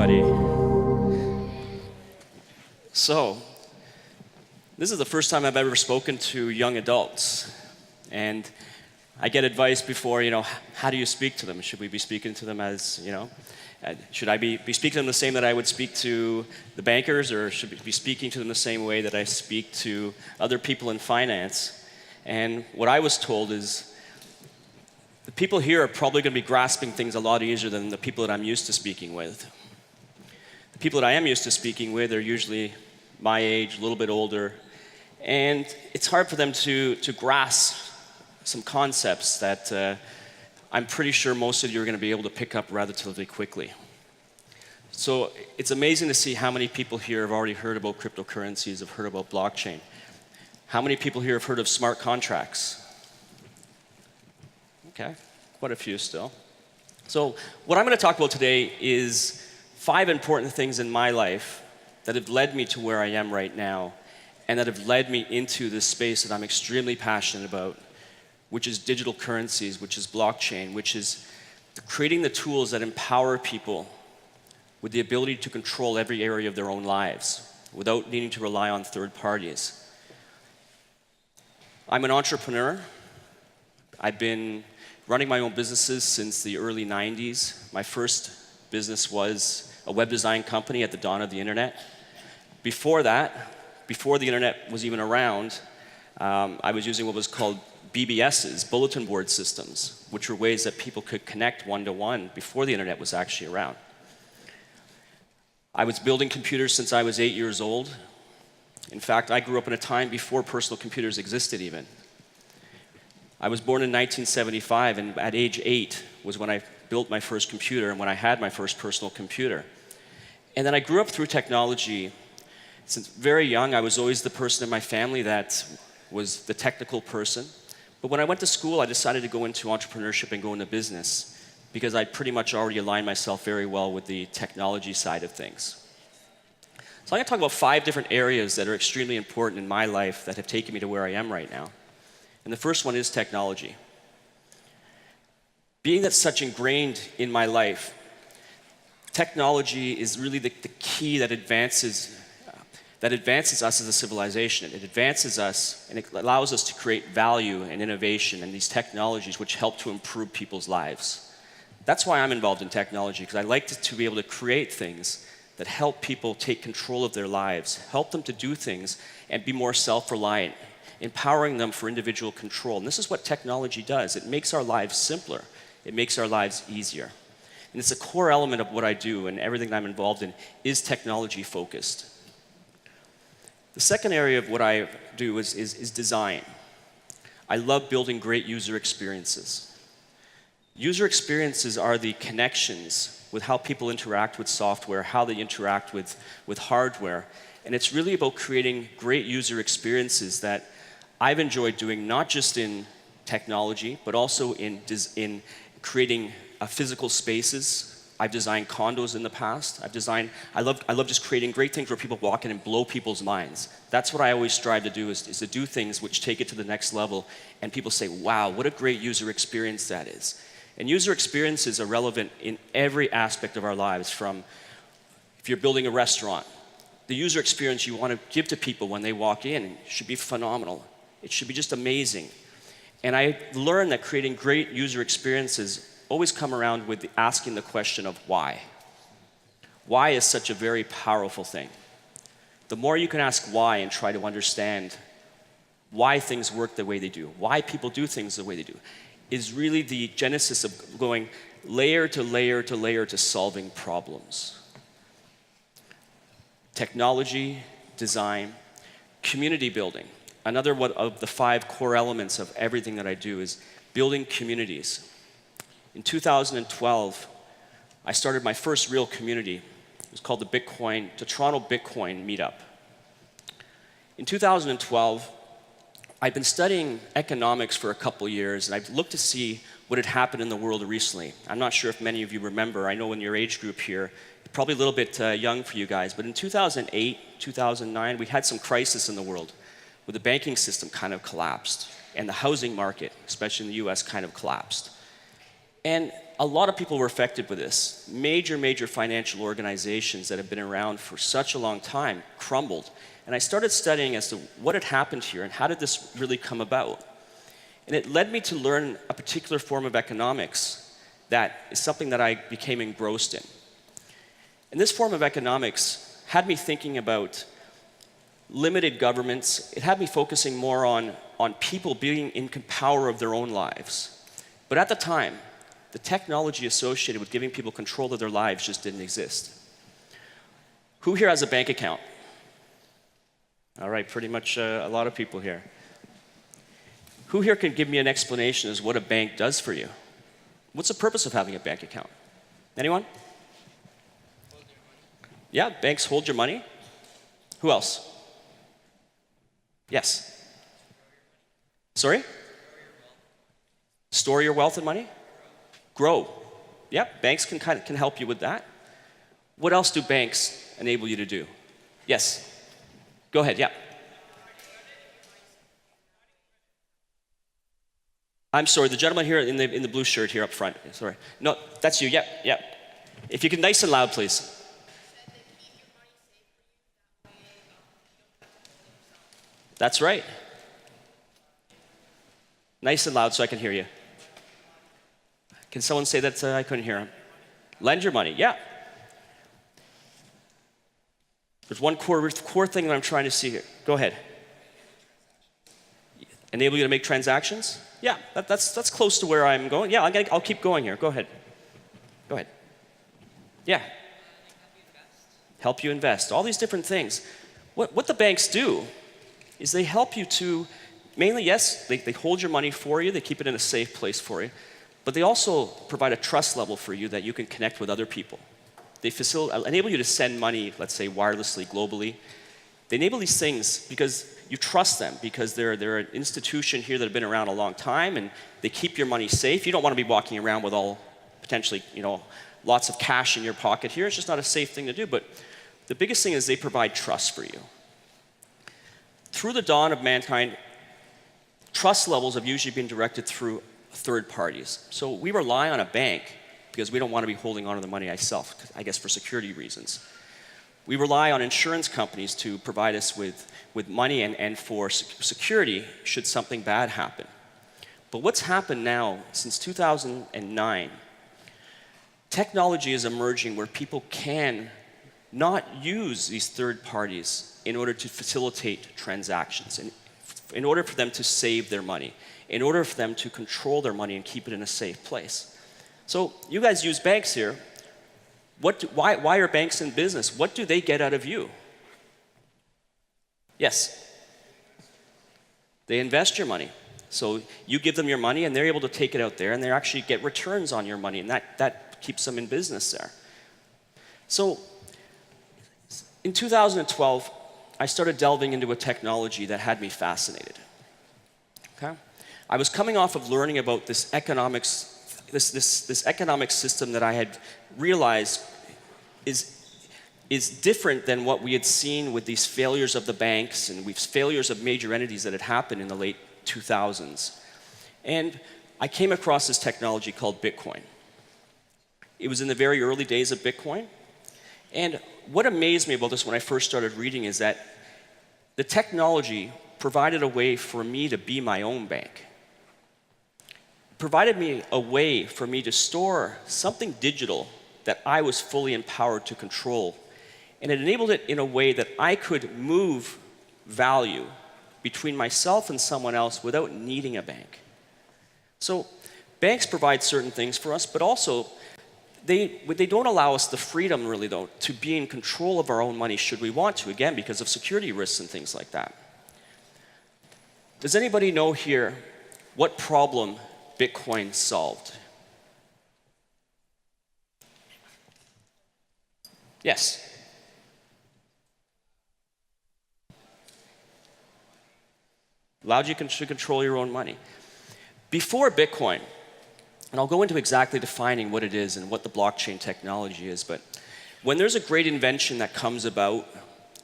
everybody. So, this is the first time I've ever spoken to young adults. And I get advice before, how do you speak to them? Should we be speaking to them as, should I be speaking to them the same that I would speak to the bankers, or should we be speaking to them the same way that I speak to other people in finance? And what I was told is, the people here are probably going to be grasping things a lot easier than the people that I'm used to speaking with. The people that I am used to speaking with are usually my age, a little bit older, and it's hard for them to grasp some concepts that I'm pretty sure most of you are going to be able to pick up relatively quickly. So it's amazing to see how many people here have already heard about cryptocurrencies, have heard about blockchain. How many people here have heard of smart contracts? Okay, quite a few still. So what I'm going to talk about today is 5 important things in my life that have led me to where I am right now, and that have led me into this space that I'm extremely passionate about, which is digital currencies, which is blockchain, which is creating the tools that empower people with the ability to control every area of their own lives without needing to rely on third parties. I'm an entrepreneur. I've been running my own businesses since the early 90s. My first business was a web design company at the dawn of the internet. Before that, before the internet was even around, I was using what was called BBSs, bulletin board systems, which were ways that people could connect one-to-one before the internet was actually around. I was building computers since I was 8 years old. In fact, I grew up in a time before personal computers existed even. I was born in 1975, and at age 8 was when I built my first computer and when I had my first personal computer. And then I grew up through technology. Since very young, I was always the person in my family that was the technical person. But when I went to school, I decided to go into entrepreneurship and go into business because I pretty much already aligned myself very well with the technology side of things. So I'm going to talk about 5 different areas that are extremely important in my life that have taken me to where I am right now. And the first one is technology. Being that's such ingrained in my life, technology is really the key that advances us as a civilization. It advances us, and it allows us to create value and innovation in these technologies which help to improve people's lives. That's why I'm involved in technology, because I like to be able to create things that help people take control of their lives, help them to do things and be more self-reliant, empowering them for individual control. And this is what technology does. It makes our lives simpler. It makes our lives easier. And it's a core element of what I do, and everything that I'm involved in is technology focused. The second area of what I do is design. I love building great user experiences. User experiences are the connections with how people interact with software, how they interact with hardware. And it's really about creating great user experiences that I've enjoyed doing, not just in technology, but also in creating physical spaces. I've designed condos in the past. I love just creating great things where people walk in and blow people's minds. That's what I always strive to do, is to do things which take it to the next level, and people say, wow, what a great user experience that is. And user experiences are relevant in every aspect of our lives, from if you're building a restaurant, the user experience you want to give to people when they walk in should be phenomenal. It should be just amazing. And I learned that creating great user experiences always come around with asking the question of why. Why is such a very powerful thing. The more you can ask why and try to understand why things work the way they do, why people do things the way they do, is really the genesis of going layer to layer to layer to solving problems. Technology, design, community building. Another one of the 5 core elements of everything that I do is building communities. In 2012, I started my first real community. It was called the Toronto Bitcoin Meetup. In 2012, I'd been studying economics for a couple years, and I'd looked to see what had happened in the world recently. I'm not sure if many of you remember. I know in your age group here, probably a little bit young for you guys, but in 2008, 2009, we had some crisis in the world, where the banking system kind of collapsed, and the housing market, especially in the US, kind of collapsed. And a lot of people were affected with this. Major financial organizations that have been around for such a long time crumbled. And I started studying as to what had happened here and how did this really come about. And it led me to learn a particular form of economics that is something that I became engrossed in. And this form of economics had me thinking about limited governments. It had me focusing more on people being in power of their own lives. But at the time, the technology associated with giving people control of their lives just didn't exist. Who here has a bank account? All right, pretty much a lot of people here. Who here can give me an explanation as what a bank does for you? What's the purpose of having a bank account? Anyone? Yeah, banks hold your money. Who else? Yes. Sorry? Store your wealth and money? Grow. Yep, banks can help you with that. What else do banks enable you to do? Yes. Go ahead, yeah. I'm sorry, the gentleman here in the blue shirt here up front. Sorry. No, that's you, yep, yep. If you can nice and loud, please. That's right. Nice and loud so I can hear you. Can someone say that I couldn't hear him? Lend your money, yeah. There's one core thing that I'm trying to see here. Go ahead. Enable you to make transactions? Yeah, that's close to where I'm going. Yeah, I'll keep going here. Go ahead. Go ahead. Yeah. Help you invest. All these different things. What the banks do is they help you to, mainly, yes, they hold your money for you. They keep it in a safe place for you. But they also provide a trust level for you that you can connect with other people. They enable you to send money, let's say, wirelessly, globally. They enable these things because you trust them, because they're an institution here that have been around a long time, and they keep your money safe. You don't want to be walking around with all, potentially, lots of cash in your pocket here. It's just not a safe thing to do. But the biggest thing is they provide trust for you. Through the dawn of mankind, trust levels have usually been directed through third parties. So we rely on a bank because we don't want to be holding on to the money ourselves, I guess for security reasons. We rely on insurance companies to provide us with money and for security should something bad happen. But what's happened now, since 2009, technology is emerging where people can not use these third parties in order to facilitate transactions, in order for them to save their money, in order for them to control their money and keep it in a safe place. So you guys use banks here. Why are banks in business? What do they get out of you? Yes. They invest your money. So you give them your money and they're able to take it out there and they actually get returns on your money, and that keeps them in business there. So in 2012, I started delving into a technology that had me fascinated. Okay? I was coming off of learning about this economics, this economic system that I had realized is different than what we had seen with these failures of the banks and failures of major entities that had happened in the late 2000s. And I came across this technology called Bitcoin. It was in the very early days of Bitcoin. And what amazed me about this when I first started reading is that the technology provided a way for me to be my own bank. Provided me a way for me to store something digital that I was fully empowered to control. And it enabled it in a way that I could move value between myself and someone else without needing a bank. So banks provide certain things for us, but also they don't allow us the freedom, really, though, to be in control of our own money should we want to, again, because of security risks and things like that. Does anybody know here what problem Bitcoin solved? Yes. Allowed you to control your own money. Before Bitcoin, and I'll go into exactly defining what it is and what the blockchain technology is, but when there's a great invention that comes about,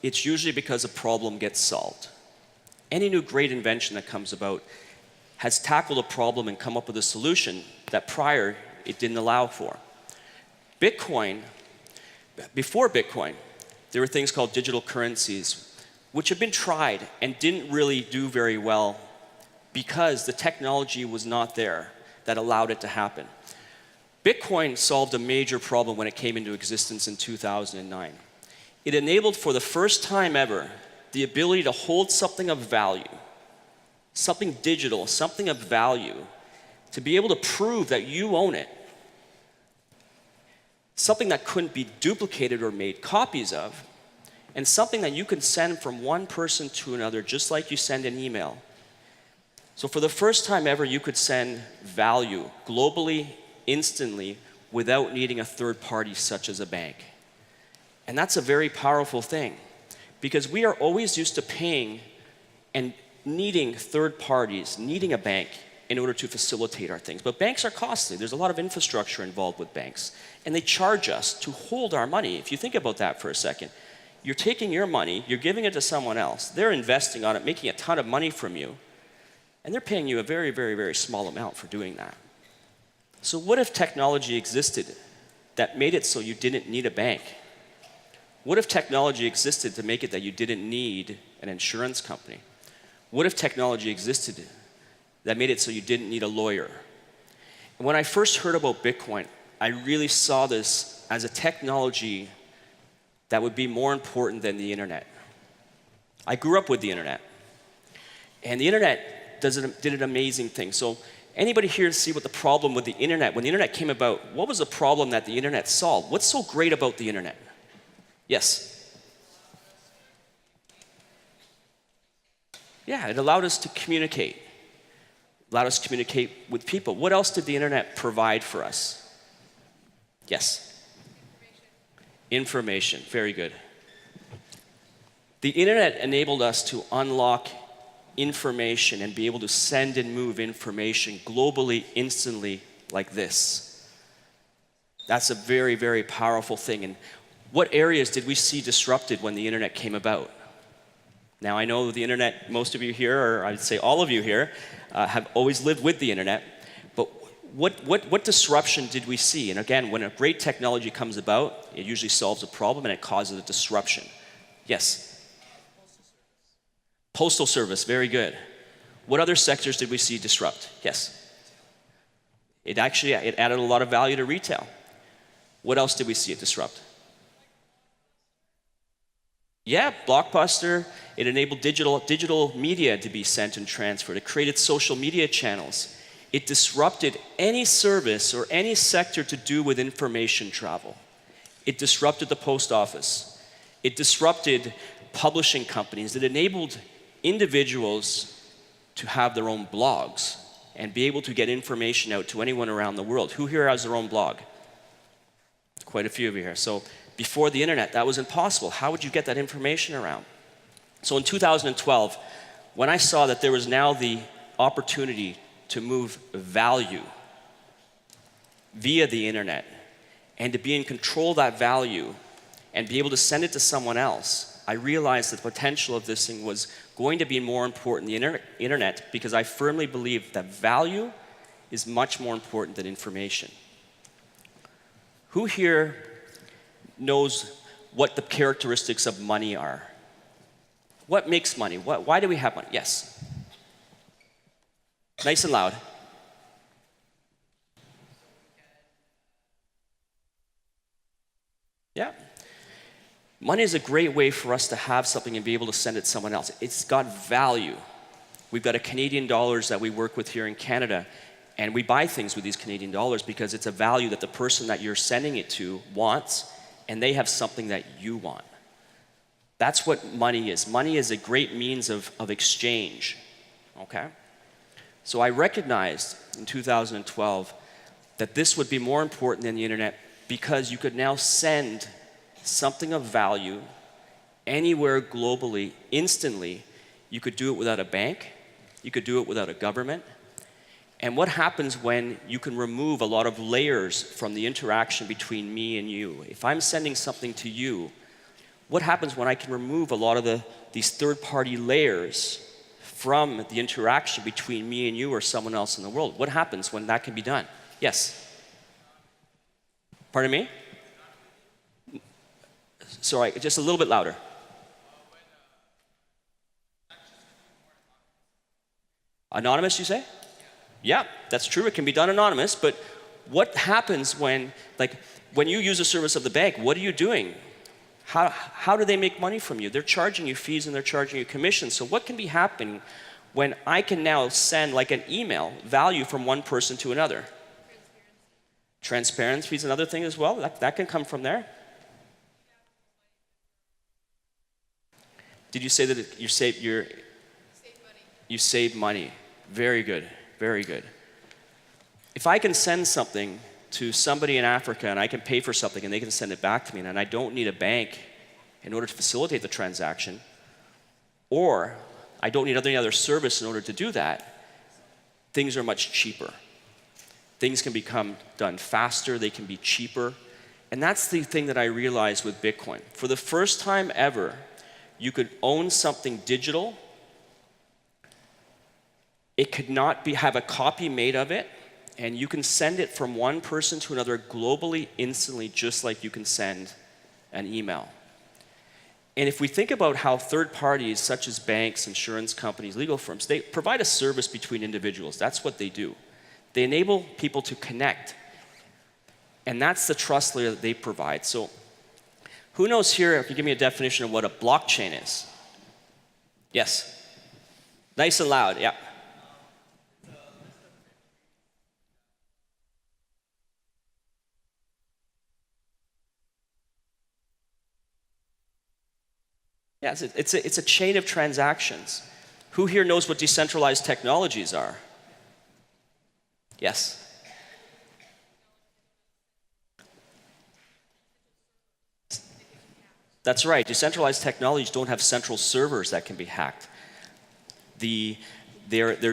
it's usually because a problem gets solved. Any new great invention that comes about has tackled a problem and come up with a solution that prior it didn't allow for. Bitcoin, before Bitcoin, there were things called digital currencies, which have been tried and didn't really do very well because the technology was not there that allowed it to happen. Bitcoin solved a major problem when it came into existence in 2009. It enabled, for the first time ever, the ability to hold something of value, something digital, something of value, to be able to prove that you own it, something that couldn't be duplicated or made copies of, and something that you can send from one person to another just like you send an email. So for the first time ever, you could send value globally, instantly, without needing a third party such as a bank. And that's a very powerful thing, because we are always used to paying and needing third parties, needing a bank in order to facilitate our things. But banks are costly. There's a lot of infrastructure involved with banks. And they charge us to hold our money. If you think about that for a second, you're taking your money, you're giving it to someone else. They're investing on it, making a ton of money from you. And they're paying you a very, very, very small amount for doing that. So what if technology existed that made it so you didn't need a bank? What if technology existed to make it that you didn't need an insurance company? What if technology existed that made it so you didn't need a lawyer? And when I first heard about Bitcoin, I really saw this as a technology that would be more important than the internet. I grew up with the internet. And the internet did an amazing thing. So anybody here see what the problem with the internet, when the internet came about, what was the problem that the internet solved? What's so great about the internet? Yes? Yeah, it allowed us to communicate. Allowed us to communicate with people. What else did the internet provide for us? Yes? Information. Very good. The internet enabled us to unlock information and be able to send and move information globally, instantly, like this. That's a very, very powerful thing. And what areas did we see disrupted when the internet came about? Now, I know the internet, most of you here, or I'd say all of you here, have always lived with the internet. But what disruption did we see? And again, when a great technology comes about, it usually solves a problem and it causes a disruption. Yes? Postal service, very good. What other sectors did we see disrupt? Yes? It added a lot of value to retail. What else did we see it disrupt? Yeah, Blockbuster. It enabled digital media to be sent and transferred. It created social media channels. It disrupted any service or any sector to do with information travel. It disrupted the post office. It disrupted publishing companies. It enabled individuals to have their own blogs and be able to get information out to anyone around the world. Who here has their own blog? Quite a few of you here. So before the internet, that was impossible. How would you get that information around? So in 2012, when I saw that there was now the opportunity to move value via the internet and to be in control of that value and be able to send it to someone else, I realized that the potential of this thing was going to be more important than the internet, because I firmly believe that value is much more important than information. Who here knows what the characteristics of money are? What makes money? Why do we have money? Yes. Nice and loud. Yeah. Money is a great way for us to have something and be able to send it to someone else. It's got value. We've got a Canadian dollars that we work with here in Canada, and we buy things with these Canadian dollars because it's a value that the person that you're sending it to wants, and they have something that you want. That's what money is. Money is a great means of exchange, okay? So I recognized in 2012 that this would be more important than the internet, because you could now send something of value anywhere globally, instantly. You could do it without a bank. You could do it without a government. And what happens when you can remove a lot of layers from the interaction between me and you? If I'm sending something to you, what happens when I can remove a lot of these third-party layers from the interaction between me and you or someone else in the world? What happens when that can be done? Yes? Pardon me? Sorry, just a little bit louder. Anonymous, you say? Yeah, that's true. It can be done anonymous, but what happens when you use a service of the bank, what are you doing? How do they make money from you? They're charging you fees and they're charging you commissions. So what can be happening when I can now send like an email value from one person to another? Transparency is another thing as well. That can come from there. Did you say that you save money? Very good, very good. If I can send something to somebody in Africa and I can pay for something and they can send it back to me and I don't need a bank in order to facilitate the transaction, or I don't need any other service in order to do that, things are much cheaper. Things can become done faster, they can be cheaper. And that's the thing that I realized with Bitcoin. For the first time ever, you could own something digital. It could not have a copy made of it, and you can send it from one person to another globally, instantly, just like you can send an email. And if we think about how third parties, such as banks, insurance companies, legal firms, they provide a service between individuals. That's what they do. They enable people to connect. And that's the trust layer that they provide. So who knows here, if you give me a definition of what a blockchain is? Yes. Nice and loud, yeah. Yes, it's a chain of transactions. Who here knows what decentralized technologies are? Yes. That's right. Decentralized technologies don't have central servers that can be hacked. They're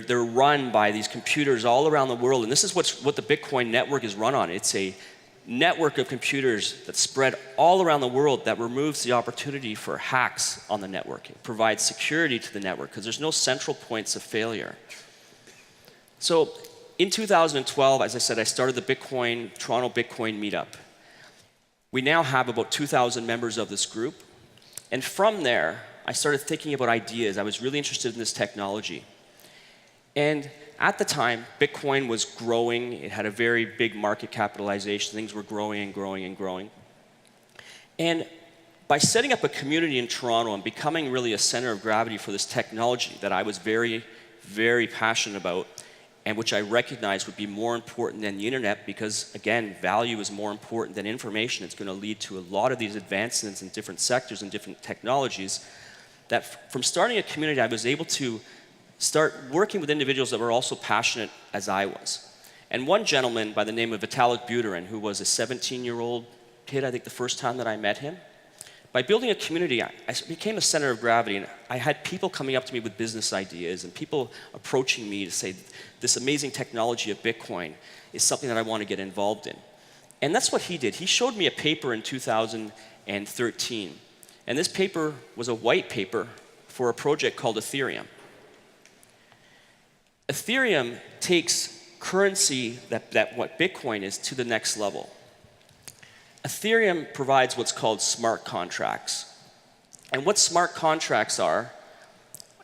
run by these computers all around the world, and this is what the Bitcoin network is run on. It's a network of computers that spread all around the world that removes the opportunity for hacks on the network. It provides security to the network because there's no central points of failure. So in 2012, as I said, I started the Toronto Bitcoin meetup. We now have about 2,000 members of this group. And from there, I started thinking about ideas. I was really interested in this technology. And at the time, Bitcoin was growing. It had a very big market capitalization. Things were growing and growing and growing. And by setting up a community in Toronto and becoming really a center of gravity for this technology that I was very, very passionate about, and which I recognized would be more important than the internet because, again, value is more important than information. It's going to lead to a lot of these advancements in different sectors and different technologies, that from starting a community, I was able to start working with individuals that were also passionate as I was. And one gentleman by the name of Vitalik Buterin, who was a 17-year-old kid, I think the first time that I met him, by building a community, I became a center of gravity, and I had people coming up to me with business ideas and people approaching me to say, this amazing technology of Bitcoin is something that I want to get involved in. And that's what he did. He showed me a paper in 2013, and this paper was a white paper for a project called Aetherium. Aetherium takes currency that what Bitcoin is to the next level. Ethereum provides what's called smart contracts. And what smart contracts are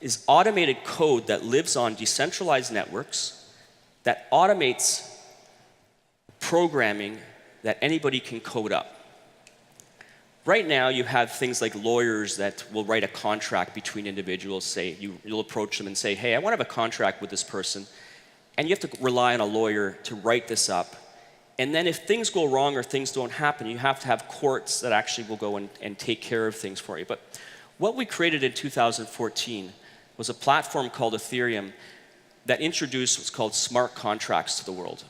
is automated code that lives on decentralized networks that automates programming that anybody can code up. Right now, you have things like lawyers that will write a contract between individuals. Say, you'll approach them and say, hey, I want to have a contract with this person. And you have to rely on a lawyer to write this up. And then if things go wrong or things don't happen, you have to have courts that actually will go and take care of things for you. But what we created in 2014 was a platform called Aetherium that introduced what's called smart contracts to the world.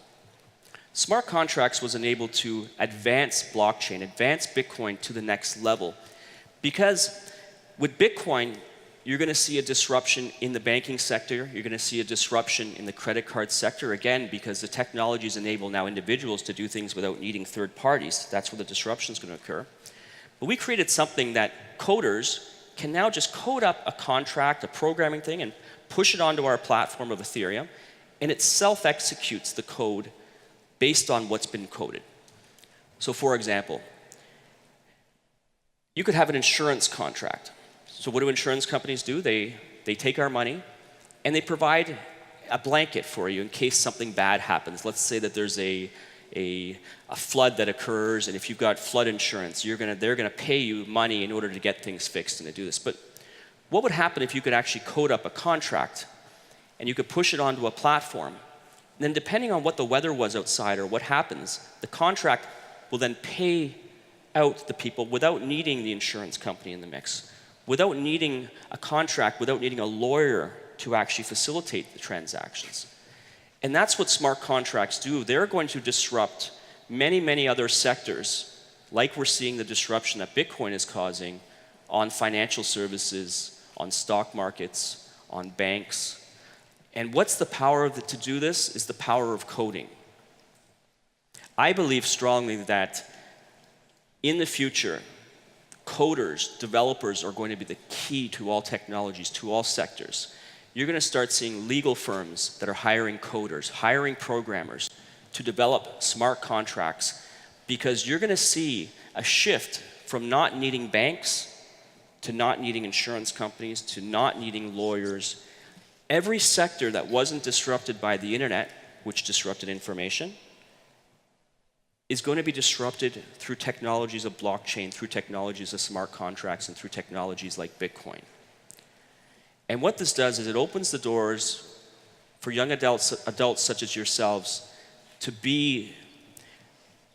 Smart contracts was enabled to advance blockchain, advance Bitcoin to the next level. Because with Bitcoin, you're going to see a disruption in the banking sector. You're going to see a disruption in the credit card sector, again, because the technologies enable now individuals to do things without needing third parties. That's where the disruption is going to occur. But we created something that coders can now just code up a contract, a programming thing, and push it onto our platform of Aetherium, and it self-executes the code based on what's been coded. So for example, you could have an insurance contract. So what do insurance companies do? They take our money and they provide a blanket for you in case something bad happens. Let's say that there's a flood that occurs, and if you've got flood insurance, they're gonna pay you money in order to get things fixed and to do this. But what would happen if you could actually code up a contract and you could push it onto a platform? And then depending on what the weather was outside or what happens, the contract will then pay out the people without needing the insurance company in the mix, without needing a contract, without needing a lawyer to actually facilitate the transactions. And that's what smart contracts do. They're going to disrupt many, many other sectors, like we're seeing the disruption that Bitcoin is causing on financial services, on stock markets, on banks. And what's the power to do this is the power of coding. I believe strongly that in the future, coders, developers are going to be the key to all technologies, to all sectors. You're going to start seeing legal firms that are hiring coders, hiring programmers to develop smart contracts, because you're going to see a shift from not needing banks to not needing insurance companies to not needing lawyers. Every sector that wasn't disrupted by the internet, which disrupted information, is going to be disrupted through technologies of blockchain, through technologies of smart contracts, and through technologies like Bitcoin. And what this does is it opens the doors for young adults such as yourselves to be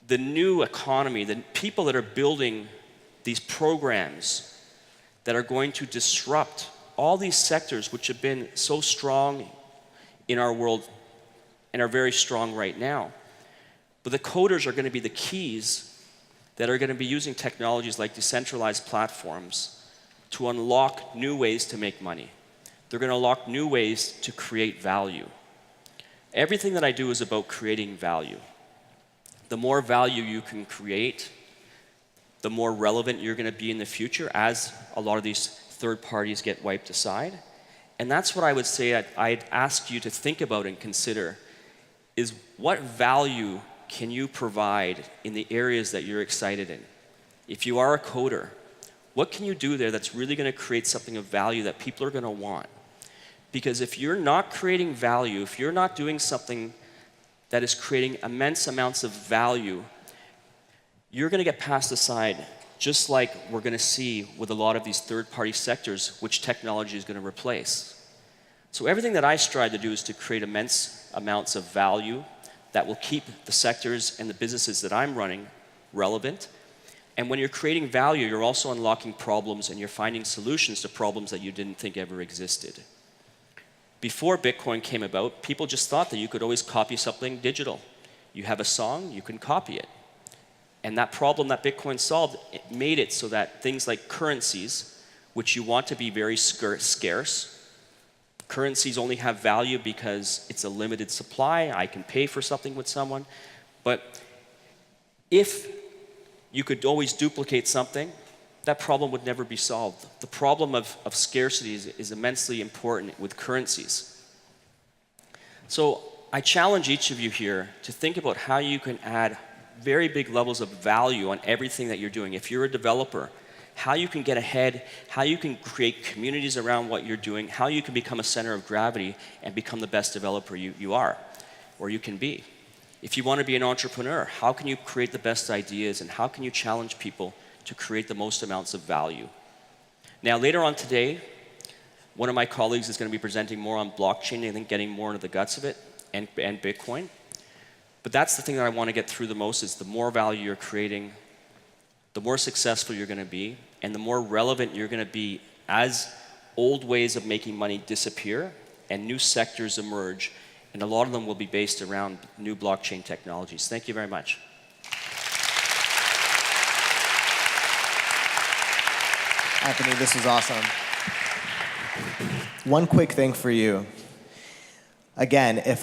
the new economy, the people that are building these programs that are going to disrupt all these sectors which have been so strong in our world and are very strong right now. But the coders are going to be the keys that are going to be using technologies like decentralized platforms to unlock new ways to make money. They're going to unlock new ways to create value. Everything that I do is about creating value. The more value you can create, the more relevant you're going to be in the future as a lot of these third parties get wiped aside. And that's what I would say I'd ask you to think about and consider, is what value can you provide in the areas that you're excited in? If you are a coder, what can you do there that's really going to create something of value that people are going to want? Because if you're not creating value, if you're not doing something that is creating immense amounts of value, you're going to get passed aside, just like we're going to see with a lot of these third-party sectors, which technology is going to replace. So everything that I strive to do is to create immense amounts of value that will keep the sectors and the businesses that I'm running relevant. And when you're creating value, you're also unlocking problems and you're finding solutions to problems that you didn't think ever existed. Before Bitcoin came about, people just thought that you could always copy something digital. You have a song, you can copy it. And that problem that Bitcoin solved, it made it so that things like currencies, which you want to be very scarce, currencies only have value because it's a limited supply. I can pay for something with someone. But if you could always duplicate something, that problem would never be solved. The problem of scarcity is immensely important with currencies. So I challenge each of you here to think about how you can add very big levels of value on everything that you're doing. If you're a developer, how you can get ahead, how you can create communities around what you're doing, how you can become a center of gravity and become the best developer you are, or you can be. If you want to be an entrepreneur, how can you create the best ideas and how can you challenge people to create the most amounts of value? Now, later on today, one of my colleagues is going to be presenting more on blockchain, I think getting more into the guts of it, and Bitcoin. But that's the thing that I want to get through the most, is the more value you're creating, the more successful you're going to be, and the more relevant you're going to be as old ways of making money disappear and new sectors emerge. And a lot of them will be based around new blockchain technologies. Thank you very much. Anthony, this was awesome. One quick thing for you. Again, if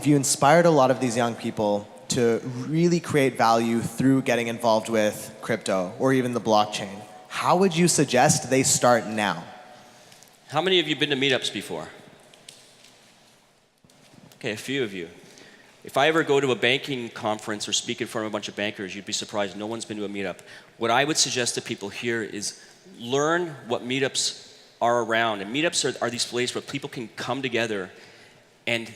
you inspired a lot of these young people to really create value through getting involved with crypto or even the blockchain, how would you suggest they start now? How many of you have been to meetups before? Okay, a few of you. If I ever go to a banking conference or speak in front of a bunch of bankers, you'd be surprised no one's been to a meetup. What I would suggest to people here is learn what meetups are around. And meetups are these places where people can come together and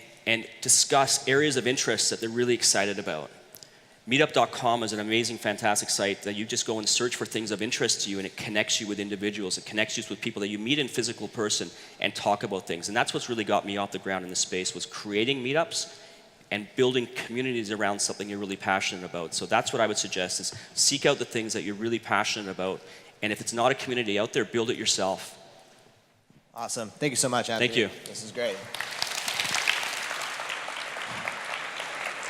discuss areas of interest that they're really excited about. Meetup.com is an amazing, fantastic site that you just go and search for things of interest to you, and it connects you with individuals. It connects you with people that you meet in physical person and talk about things. And that's what's really got me off the ground in this space, was creating meetups and building communities around something you're really passionate about. So that's what I would suggest, is seek out the things that you're really passionate about. And if it's not a community out there, build it yourself. Awesome. Thank you so much, Anthony. Thank you. This is great.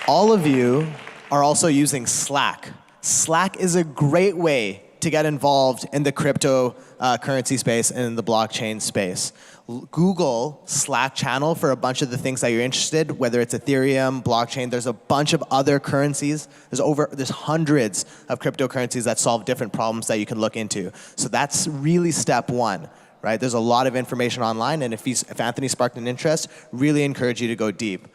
All of you are also using Slack. Slack is a great way to get involved in the cryptocurrency space and in the blockchain space. Google Slack channel for a bunch of the things that you're interested, whether it's Ethereum, blockchain. There's a bunch of other currencies. There's hundreds of cryptocurrencies that solve different problems that you can look into. So that's really step one, right? There's a lot of information online, and if Anthony sparked an interest, really encourage you to go deep.